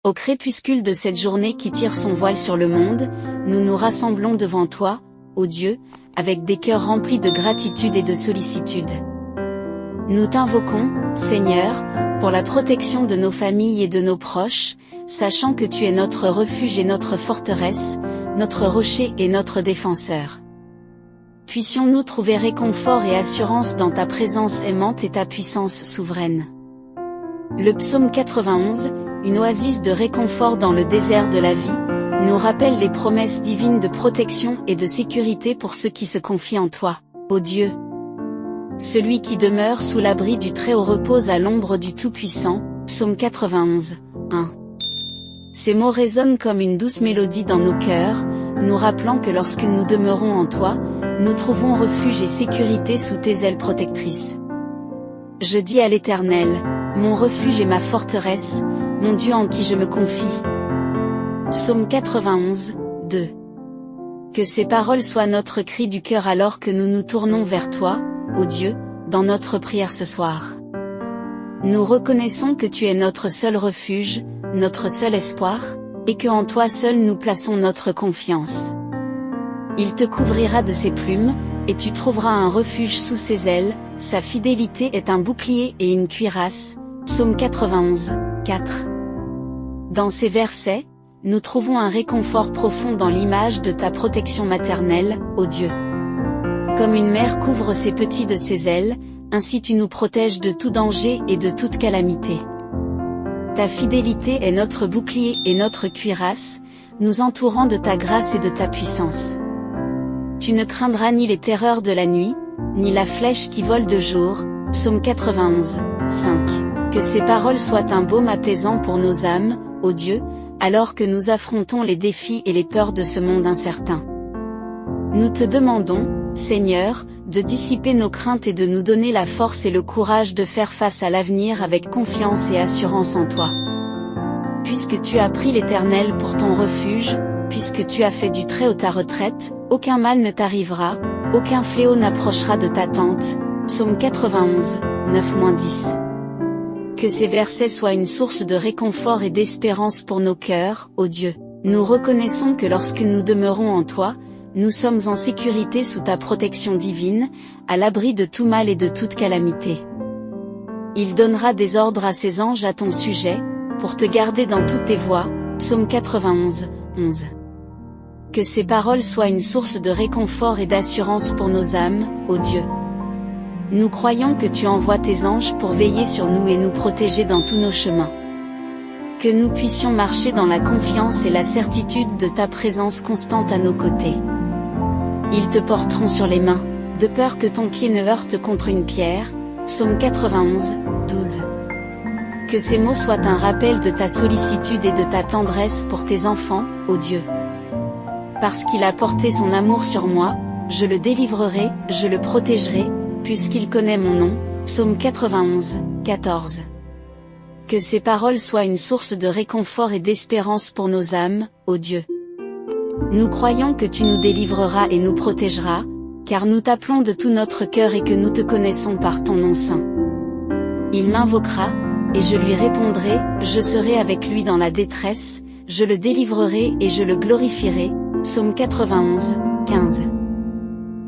Au crépuscule de cette journée qui tire son voile sur le monde, nous nous rassemblons devant toi, ô Dieu, avec des cœurs remplis de gratitude et de sollicitude. Nous t'invoquons, Seigneur, pour la protection de nos familles et de nos proches, sachant que tu es notre refuge et notre forteresse, notre rocher et notre défenseur. Puissions-nous trouver réconfort et assurance dans ta présence aimante et ta puissance souveraine. Le psaume 91, une oasis de réconfort dans le désert de la vie, nous rappelle les promesses divines de protection et de sécurité pour ceux qui se confient en toi, ô Dieu. Celui qui demeure sous l'abri du Très-Haut repose à l'ombre du Tout-Puissant, psaume 91, 1. Ces mots résonnent comme une douce mélodie dans nos cœurs, nous rappelant que lorsque nous demeurons en toi, nous trouvons refuge et sécurité sous tes ailes protectrices. Je dis à l'Éternel, mon refuge et ma forteresse, mon Dieu en qui je me confie. Psaume 91, 2. Que ces paroles soient notre cri du cœur alors que nous nous tournons vers toi, ô Dieu, dans notre prière ce soir. Nous reconnaissons que tu es notre seul refuge, notre seul espoir, et que en toi seul nous plaçons notre confiance. Il te couvrira de ses plumes, et tu trouveras un refuge sous ses ailes, sa fidélité est un bouclier et une cuirasse, psaume 91, 4. Dans ces versets, nous trouvons un réconfort profond dans l'image de ta protection maternelle, ô Dieu. Comme une mère couvre ses petits de ses ailes, ainsi tu nous protèges de tout danger et de toute calamité. Ta fidélité est notre bouclier et notre cuirasse, nous entourant de ta grâce et de ta puissance. Tu ne craindras ni les terreurs de la nuit, ni la flèche qui vole de jour, psaume 91, 5. Que ces paroles soient un baume apaisant pour nos âmes, ô Dieu, alors que nous affrontons les défis et les peurs de ce monde incertain. Nous te demandons, Seigneur, de dissiper nos craintes et de nous donner la force et le courage de faire face à l'avenir avec confiance et assurance en toi. Puisque tu as pris l'Éternel pour ton refuge, puisque tu as fait du Très-Haut ta retraite, aucun mal ne t'arrivera, aucun fléau n'approchera de ta tente. Psaume 91, 9-10. Que ces versets soient une source de réconfort et d'espérance pour nos cœurs, ô Dieu. Nous reconnaissons que lorsque nous demeurons en toi, nous sommes en sécurité sous ta protection divine, à l'abri de tout mal et de toute calamité. Il donnera des ordres à ses anges à ton sujet, pour te garder dans toutes tes voies, psaume 91, 11. Que ces paroles soient une source de réconfort et d'assurance pour nos âmes, ô Dieu. Nous croyons que tu envoies tes anges pour veiller sur nous et nous protéger dans tous nos chemins. Que nous puissions marcher dans la confiance et la certitude de ta présence constante à nos côtés. Ils te porteront sur les mains, de peur que ton pied ne heurte contre une pierre, psaume 91, 12. Que ces mots soient un rappel de ta sollicitude et de ta tendresse pour tes enfants, ô Dieu. Parce qu'il a porté son amour sur moi, je le délivrerai, je le protégerai, puisqu'il connaît mon nom, psaume 91, 14. Que ces paroles soient une source de réconfort et d'espérance pour nos âmes, ô Dieu. Nous croyons que tu nous délivreras et nous protégeras, car nous t'appelons de tout notre cœur et que nous te connaissons par ton nom saint. Il m'invoquera, et je lui répondrai, je serai avec lui dans la détresse, je le délivrerai et je le glorifierai, psaume 91, 15.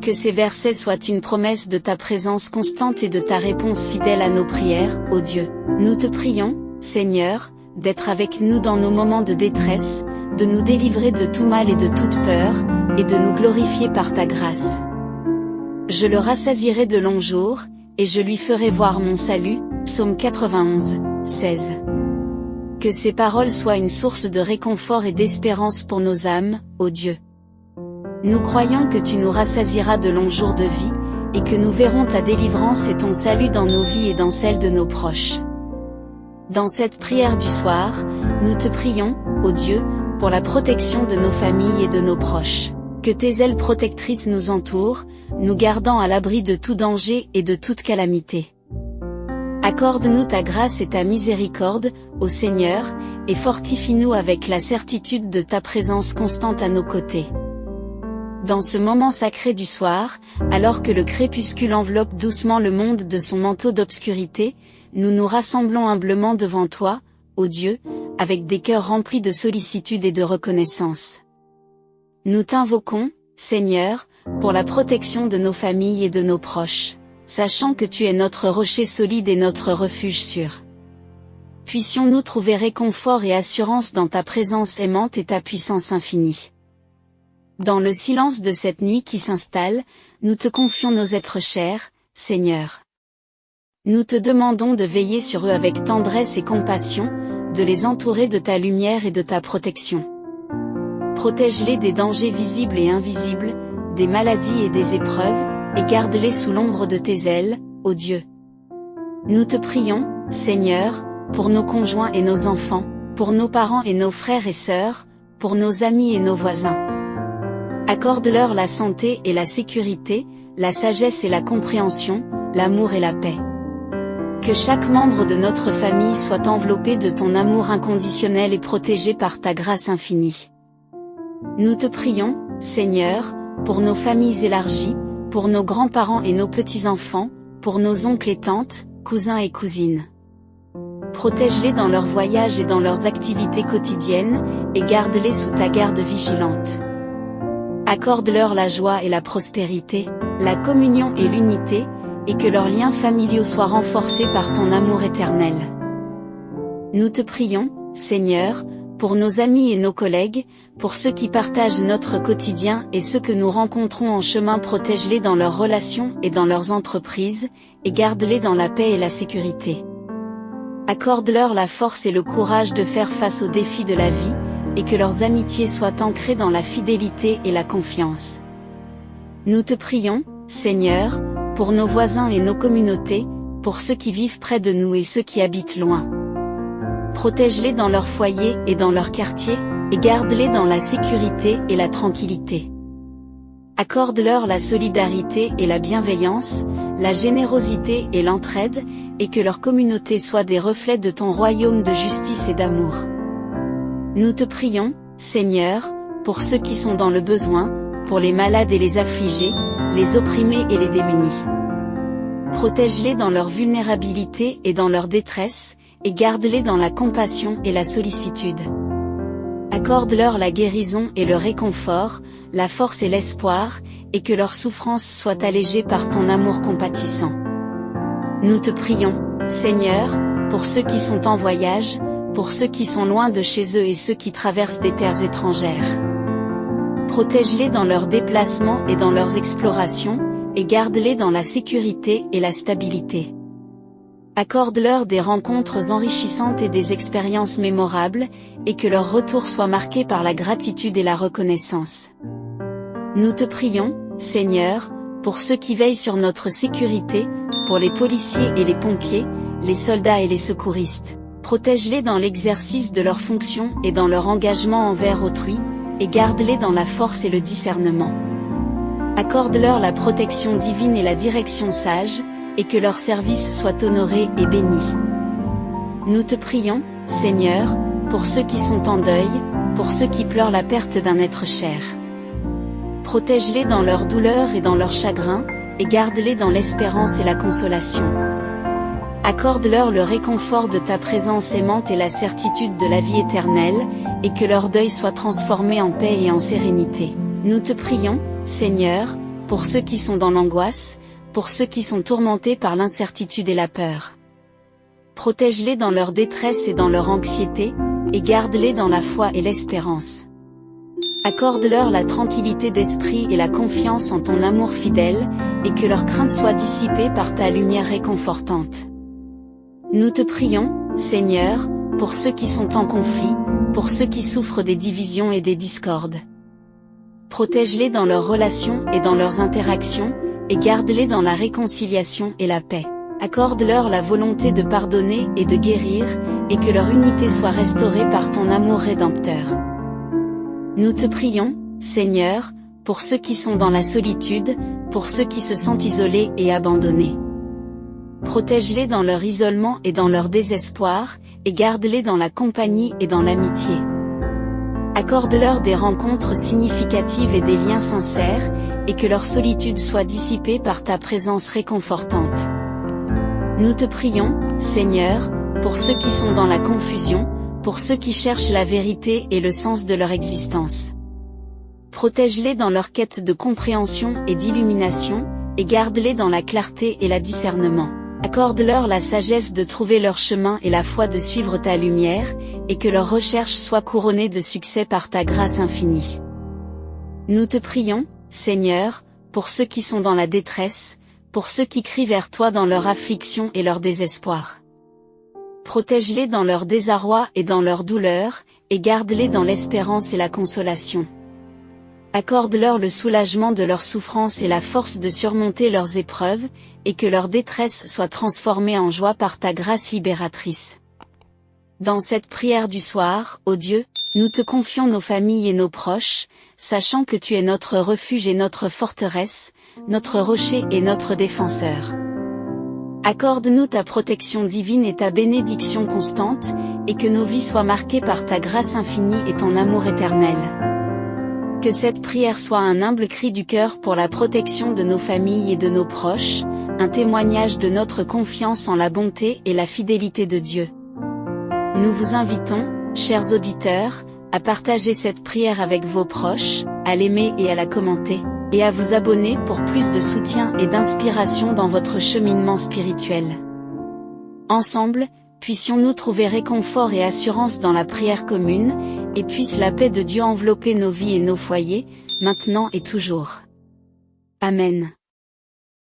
Que ces versets soient une promesse de ta présence constante et de ta réponse fidèle à nos prières, ô Dieu. Nous te prions, Seigneur, d'être avec nous dans nos moments de détresse, de nous délivrer de tout mal et de toute peur, et de nous glorifier par ta grâce. Je le rassasierai de longs jours, et je lui ferai voir mon salut, psaume 91, 16. Que ces paroles soient une source de réconfort et d'espérance pour nos âmes, ô Dieu. Nous croyons que tu nous rassasieras de longs jours de vie, et que nous verrons ta délivrance et ton salut dans nos vies et dans celles de nos proches. Dans cette prière du soir, nous te prions, ô Dieu, pour la protection de nos familles et de nos proches. Que tes ailes protectrices nous entourent, nous gardant à l'abri de tout danger et de toute calamité. Accorde-nous ta grâce et ta miséricorde, ô Seigneur, et fortifie-nous avec la certitude de ta présence constante à nos côtés. Dans ce moment sacré du soir, alors que le crépuscule enveloppe doucement le monde de son manteau d'obscurité, nous nous rassemblons humblement devant toi, ô Dieu, avec des cœurs remplis de sollicitude et de reconnaissance. Nous t'invoquons, Seigneur, pour la protection de nos familles et de nos proches, sachant que tu es notre rocher solide et notre refuge sûr. Puissions-nous trouver réconfort et assurance dans ta présence aimante et ta puissance infinie. Dans le silence de cette nuit qui s'installe, nous te confions nos êtres chers, Seigneur. Nous te demandons de veiller sur eux avec tendresse et compassion, de les entourer de ta lumière et de ta protection. Protège-les des dangers visibles et invisibles, des maladies et des épreuves, et garde-les sous l'ombre de tes ailes, ô Dieu. Nous te prions, Seigneur, pour nos conjoints et nos enfants, pour nos parents et nos frères et sœurs, pour nos amis et nos voisins. Accorde-leur la santé et la sécurité, la sagesse et la compréhension, l'amour et la paix. Que chaque membre de notre famille soit enveloppé de ton amour inconditionnel et protégé par ta grâce infinie. Nous te prions, Seigneur, pour nos familles élargies, pour nos grands-parents et nos petits-enfants, pour nos oncles et tantes, cousins et cousines. Protège-les dans leurs voyages et dans leurs activités quotidiennes, et garde-les sous ta garde vigilante. Accorde-leur la joie et la prospérité, la communion et l'unité, et que leurs liens familiaux soient renforcés par ton amour éternel. Nous te prions, Seigneur, pour nos amis et nos collègues, pour ceux qui partagent notre quotidien et ceux que nous rencontrons en chemin, protège-les dans leurs relations et dans leurs entreprises, et garde-les dans la paix et la sécurité. Accorde-leur la force et le courage de faire face aux défis de la vie, et que leurs amitiés soient ancrées dans la fidélité et la confiance. Nous te prions, Seigneur, pour nos voisins et nos communautés, pour ceux qui vivent près de nous et ceux qui habitent loin. Protège-les dans leur foyer et dans leur quartier, et garde-les dans la sécurité et la tranquillité. Accorde-leur la solidarité et la bienveillance, la générosité et l'entraide, et que leur communauté soit des reflets de ton royaume de justice et d'amour. Nous te prions, Seigneur, pour ceux qui sont dans le besoin, pour les malades et les affligés, les opprimés et les démunis. Protège-les dans leur vulnérabilité et dans leur détresse, et garde-les dans la compassion et la sollicitude. Accorde-leur la guérison et le réconfort, la force et l'espoir, et que leurs souffrances soient allégées par ton amour compatissant. Nous te prions, Seigneur, pour ceux qui sont en voyage, pour ceux qui sont loin de chez eux et ceux qui traversent des terres étrangères. Protège-les dans leurs déplacements et dans leurs explorations, et garde-les dans la sécurité et la stabilité. Accorde-leur des rencontres enrichissantes et des expériences mémorables, et que leur retour soit marqué par la gratitude et la reconnaissance. Nous te prions, Seigneur, pour ceux qui veillent sur notre sécurité, pour les policiers et les pompiers, les soldats et les secouristes. Protège-les dans l'exercice de leurs fonctions et dans leur engagement envers autrui, et garde-les dans la force et le discernement. Accorde-leur la protection divine et la direction sage, et que leur service soit honoré et béni. Nous te prions, Seigneur, pour ceux qui sont en deuil, pour ceux qui pleurent la perte d'un être cher. Protège-les dans leur douleur et dans leur chagrin, et garde-les dans l'espérance et la consolation. Accorde-leur le réconfort de ta présence aimante et la certitude de la vie éternelle, et que leur deuil soit transformé en paix et en sérénité. Nous te prions, Seigneur, pour ceux qui sont dans l'angoisse, pour ceux qui sont tourmentés par l'incertitude et la peur. Protège-les dans leur détresse et dans leur anxiété, et garde-les dans la foi et l'espérance. Accorde-leur la tranquillité d'esprit et la confiance en ton amour fidèle, et que leur crainte soit dissipée par ta lumière réconfortante. Nous te prions, Seigneur, pour ceux qui sont en conflit, pour ceux qui souffrent des divisions et des discordes. Protège-les dans leurs relations et dans leurs interactions, et garde-les dans la réconciliation et la paix. Accorde-leur la volonté de pardonner et de guérir, et que leur unité soit restaurée par ton amour rédempteur. Nous te prions, Seigneur, pour ceux qui sont dans la solitude, pour ceux qui se sentent isolés et abandonnés. Protège-les dans leur isolement et dans leur désespoir, et garde-les dans la compagnie et dans l'amitié. Accorde-leur des rencontres significatives et des liens sincères, et que leur solitude soit dissipée par ta présence réconfortante. Nous te prions, Seigneur, pour ceux qui sont dans la confusion, pour ceux qui cherchent la vérité et le sens de leur existence. Protège-les dans leur quête de compréhension et d'illumination, et garde-les dans la clarté et le discernement. Accorde-leur la sagesse de trouver leur chemin et la foi de suivre ta lumière, et que leur recherche soit couronnée de succès par ta grâce infinie. Nous te prions, Seigneur, pour ceux qui sont dans la détresse, pour ceux qui crient vers toi dans leur affliction et leur désespoir. Protège-les dans leur désarroi et dans leur douleur, et garde-les dans l'espérance et la consolation. Accorde-leur le soulagement de leur souffrance et la force de surmonter leurs épreuves, et que leur détresse soit transformée en joie par ta grâce libératrice. Dans cette prière du soir, ô Dieu, nous te confions nos familles et nos proches, sachant que tu es notre refuge et notre forteresse, notre rocher et notre défenseur. Accorde-nous ta protection divine et ta bénédiction constante, et que nos vies soient marquées par ta grâce infinie et ton amour éternel. Que cette prière soit un humble cri du cœur pour la protection de nos familles et de nos proches, un témoignage de notre confiance en la bonté et la fidélité de Dieu. Nous vous invitons, chers auditeurs, à partager cette prière avec vos proches, à l'aimer et à la commenter, et à vous abonner pour plus de soutien et d'inspiration dans votre cheminement spirituel. Ensemble, puissions-nous trouver réconfort et assurance dans la prière commune, et puisse la paix de Dieu envelopper nos vies et nos foyers, maintenant et toujours. Amen.